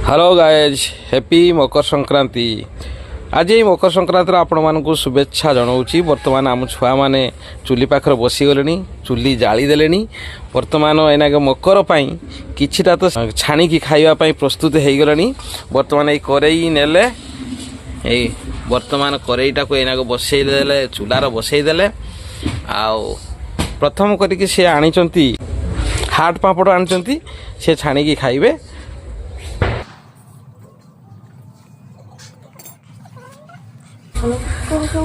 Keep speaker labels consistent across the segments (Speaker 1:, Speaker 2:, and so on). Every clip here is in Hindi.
Speaker 1: Hello guys happy Makar Sankranti. आज ये मकर संक्रांति आपण मानक शुभेच्छा जनाऊँगी। बर्तमान आम छुआ मैंने चुली पाखर बसीगले, चुली जालीदे। बर्तमान एना मकर किछिटा तो छाणिकी खावाई प्रस्तुत हो गलानी। बर्तमान ये करेई नेले, बर्तमान करेईटा को एना बसईदे, चूलार बसईदे। आउ प्रथम करके सी आनी हाट पापड़ आनी से छाणिकी खाइबे।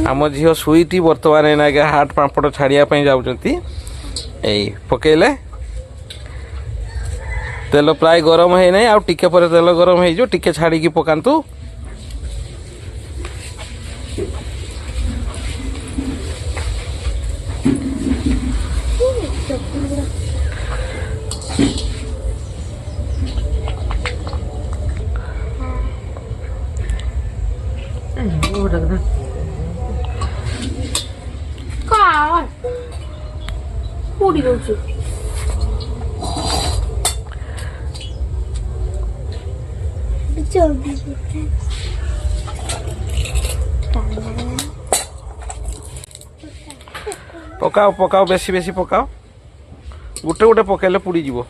Speaker 1: आम झील शुईटी बर्तमान एना हाट पापड़ छाड़ियापाई जाऊँगी। पकईले तेल प्राय गरम है ना, टिके पर तेल गरम हो टिके छाड़ी पकातु। पकाओ पकाओ बेसी बेसी पकाओ, गोटे गोटे पकड़े पुड़ी जीवो।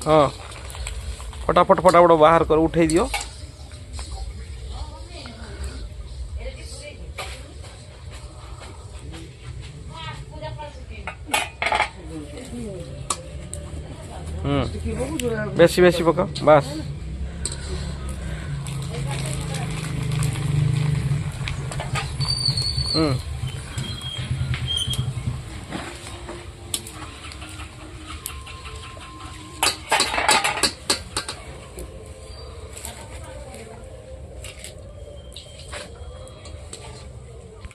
Speaker 1: हाँ फटाफट फटाफट बाहर कर उठे दियो। बेसी बेसी पकाओ बस।